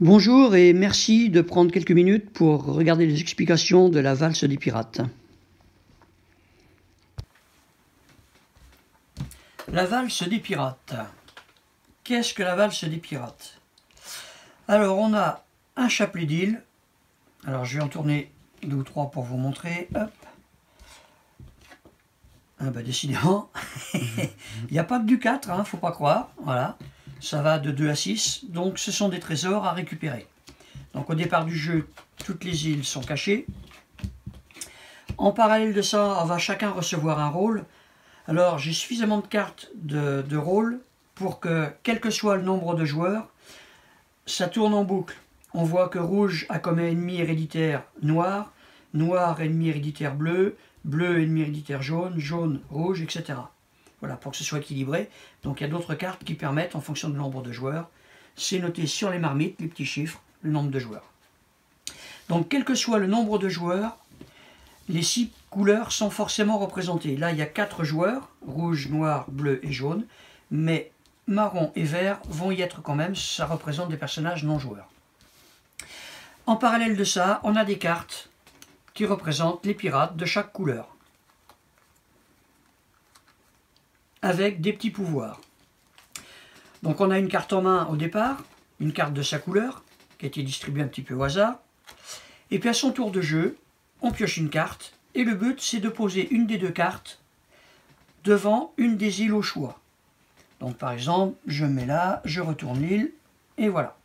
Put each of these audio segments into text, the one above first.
Bonjour et merci de prendre quelques minutes pour regarder les explications de la valse des pirates. La valse des pirates. Qu'est-ce que la valse des pirates? Alors on a un chapelet d'îles. Alors je vais en tourner 2 ou 3 pour vous montrer. Hop. Ah bah décidément, il n'y a pas que du 4, hein, faut pas croire. Voilà. Ça va de 2 à 6, donc ce sont des trésors à récupérer. Donc au départ du jeu, toutes les îles sont cachées. En parallèle de ça, on va chacun recevoir un rôle. Alors j'ai suffisamment de cartes de rôle pour que, quel que soit le nombre de joueurs, ça tourne en boucle. On voit que rouge a comme ennemi héréditaire noir, noir ennemi héréditaire bleu, bleu ennemi héréditaire jaune, jaune rouge, etc. Voilà, pour que ce soit équilibré. Donc il y a d'autres cartes qui permettent, en fonction du nombre de joueurs, c'est noté sur les marmites, les petits chiffres, le nombre de joueurs. Donc quel que soit le nombre de joueurs, les 6 couleurs sont forcément représentées. Là il y a 4 joueurs, rouge, noir, bleu et jaune, mais marron et vert vont y être quand même, ça représente des personnages non joueurs. En parallèle de ça, on a des cartes qui représentent les pirates de chaque couleur, avec des petits pouvoirs. Donc on a une carte en main au départ, une carte de sa couleur, qui a été distribuée un petit peu au hasard. Et puis à son tour de jeu, on pioche une carte, et le but c'est de poser une des 2 cartes devant une des îles au choix. Donc par exemple, je mets là, je retourne l'île, et voilà.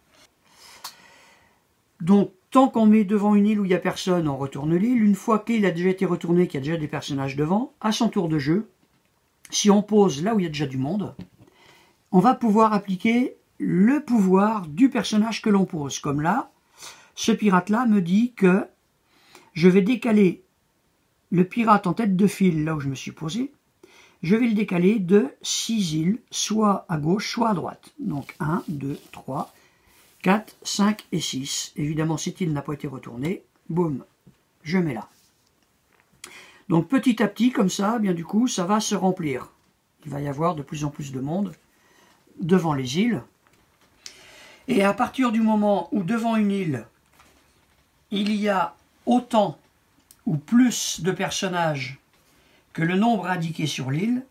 Donc tant qu'on met devant une île où il n'y a personne, on retourne l'île. Une fois que l'île a déjà été retournée, qu'il y a déjà des personnages devant, à son tour de jeu, si on pose là où il y a déjà du monde, on va pouvoir appliquer le pouvoir du personnage que l'on pose. Comme là, ce pirate-là me dit que je vais décaler le pirate en tête de file, là où je me suis posé, je vais le décaler de 6 îles, soit à gauche, soit à droite. Donc 1, 2, 3, 4, 5 et 6. Évidemment, cette île n'a pas été retournée. Boum, je mets là. Donc petit à petit, comme ça, bien du coup, ça va se remplir. Il va y avoir de plus en plus de monde devant les îles. Et à partir du moment où devant une île, il y a autant ou plus de personnages que le nombre indiqué sur l'île,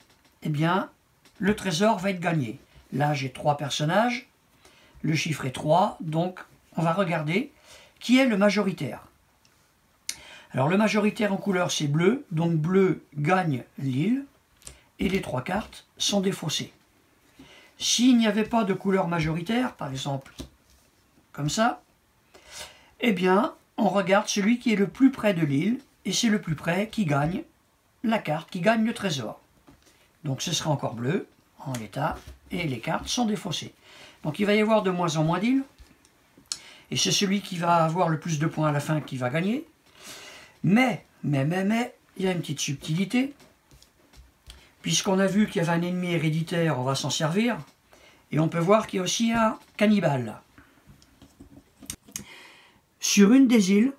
eh bien, le trésor va être gagné. Là, j'ai 3 personnages, le chiffre est 3, donc on va regarder qui est le majoritaire. Alors le majoritaire en couleur c'est bleu, donc bleu gagne l'île, et les 3 cartes sont défaussées. S'il n'y avait pas de couleur majoritaire, par exemple comme ça, eh bien on regarde celui qui est le plus près de l'île, et c'est le plus près qui gagne la carte, qui gagne le trésor. Donc ce sera encore bleu en l'état, et les cartes sont défaussées. Donc il va y avoir de moins en moins d'îles, et c'est celui qui va avoir le plus de points à la fin qui va gagner. Mais, il y a une petite subtilité. Puisqu'on a vu qu'il y avait un ennemi héréditaire, on va s'en servir. Et on peut voir qu'il y a aussi un cannibale. Sur une des îles,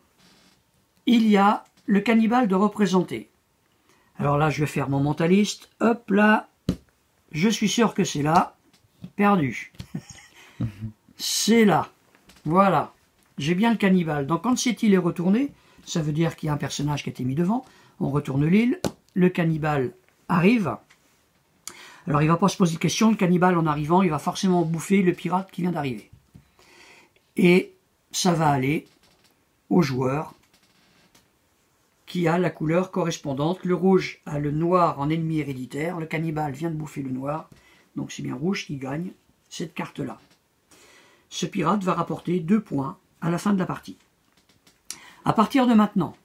il y a le cannibale de représenter. Alors là, je vais faire mon mentaliste. Hop là, je suis sûr que c'est là. Perdu. C'est là. Voilà. J'ai bien le cannibale. Donc quand cette île est retournée, ça veut dire qu'il y a un personnage qui a été mis devant. On retourne l'île. Le cannibale arrive. Alors il ne va pas se poser de question. Le cannibale en arrivant, il va forcément bouffer le pirate qui vient d'arriver. Et ça va aller au joueur qui a la couleur correspondante. Le rouge a le noir en ennemi héréditaire. Le cannibale vient de bouffer le noir. Donc c'est bien rouge qui gagne cette carte-là. Ce pirate va rapporter 2 points à la fin de la partie. À partir de maintenant,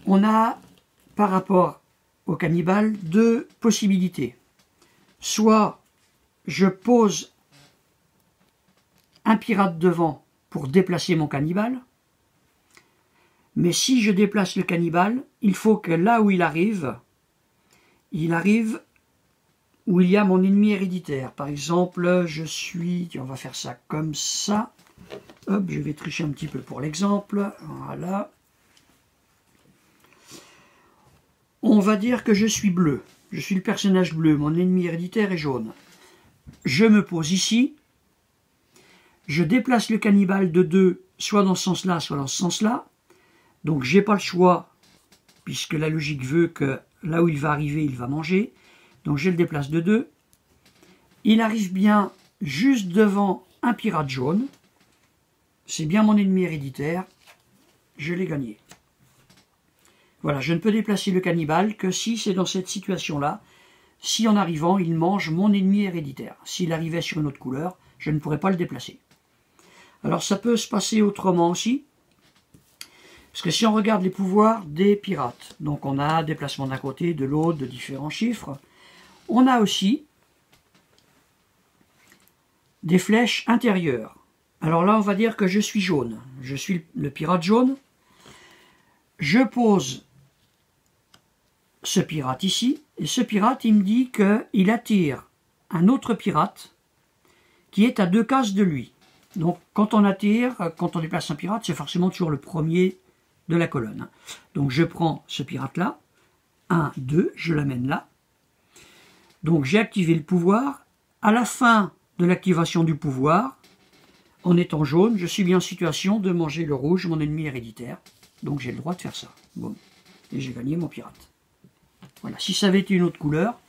on a, par rapport au cannibale, 2 possibilités. Soit je pose un pirate devant pour déplacer mon cannibale, mais si je déplace le cannibale, il faut que là où il arrive où il y a mon ennemi héréditaire. Par exemple, on va faire ça comme ça. Hop, je vais tricher un petit peu pour l'exemple. Voilà. On va dire que je suis bleu. Je suis le personnage bleu. Mon ennemi héréditaire est jaune. Je me pose ici. je déplace le cannibale de 2, soit dans ce sens-là, soit dans ce sens-là. Donc j'ai pas le choix, puisque la logique veut que là où il va arriver, il va manger. Donc je le déplace de 2. Il arrive bien juste devant un pirate jaune. C'est bien mon ennemi héréditaire. Je l'ai gagné. Voilà, je ne peux déplacer le cannibale que si c'est dans cette situation-là. Si en arrivant, il mange mon ennemi héréditaire. S'il arrivait sur une autre couleur, je ne pourrais pas le déplacer. Alors ça peut se passer autrement aussi. Parce que si on regarde les pouvoirs des pirates, donc on a déplacement d'un côté, de l'autre, de différents chiffres. On a aussi des flèches intérieures. Alors là, on va dire que je suis jaune. Je suis le pirate jaune. Je pose ce pirate ici. Et ce pirate, il me dit qu'il attire un autre pirate qui est à 2 cases de lui. Donc quand on attire, quand on déplace un pirate, c'est forcément toujours le premier de la colonne. Donc je prends ce pirate-là. 1, 2, je l'amène là. Donc j'ai activé le pouvoir. À la fin de l'activation du pouvoir, en étant jaune, je suis bien en situation de manger le rouge, mon ennemi héréditaire. Donc j'ai le droit de faire ça. Bon. Et j'ai gagné mon pirate. Voilà. Si ça avait été une autre couleur,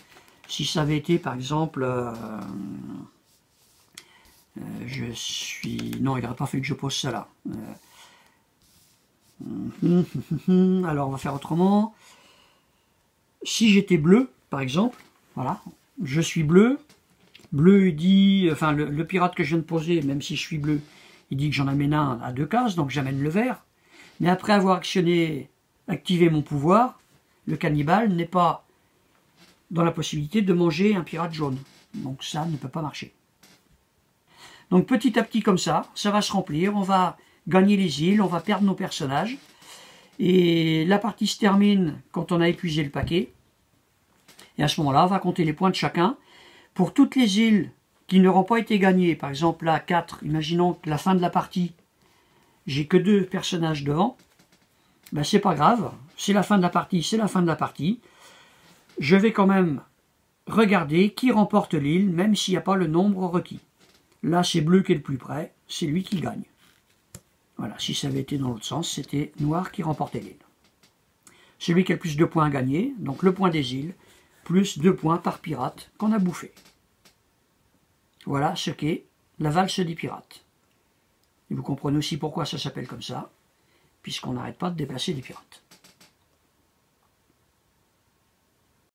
si ça avait été par exemple... je suis... Non, il n'aurait pas fallu que je pose ça là. Alors on va faire autrement. Si j'étais bleu, par exemple, voilà, je suis bleu. Bleu, il dit, enfin le pirate que je viens de poser, même si je suis bleu, il dit que j'en amène un à 2 cases, donc j'amène le vert. Mais après avoir activé mon pouvoir, le cannibale n'est pas dans la possibilité de manger un pirate jaune. Donc ça ne peut pas marcher. Donc petit à petit comme ça va se remplir, on va gagner les îles, on va perdre nos personnages. Et la partie se termine quand on a épuisé le paquet. Et à ce moment-là, on va compter les points de chacun. Pour toutes les îles qui n'auront pas été gagnées, par exemple là 4, imaginons que la fin de la partie, j'ai que 2 personnages devant, ben c'est pas grave, c'est la fin de la partie, c'est la fin de la partie. Je vais quand même regarder qui remporte l'île, même s'il n'y a pas le nombre requis. Là c'est bleu qui est le plus près, c'est lui qui gagne. Voilà, si ça avait été dans l'autre sens, c'était noir qui remportait l'île. Celui qui a le plus de points à gagner, donc le point des îles, plus 2 points par pirate qu'on a bouffé. Voilà ce qu'est la valse des pirates. Et vous comprenez aussi pourquoi ça s'appelle comme ça, puisqu'on n'arrête pas de déplacer des pirates.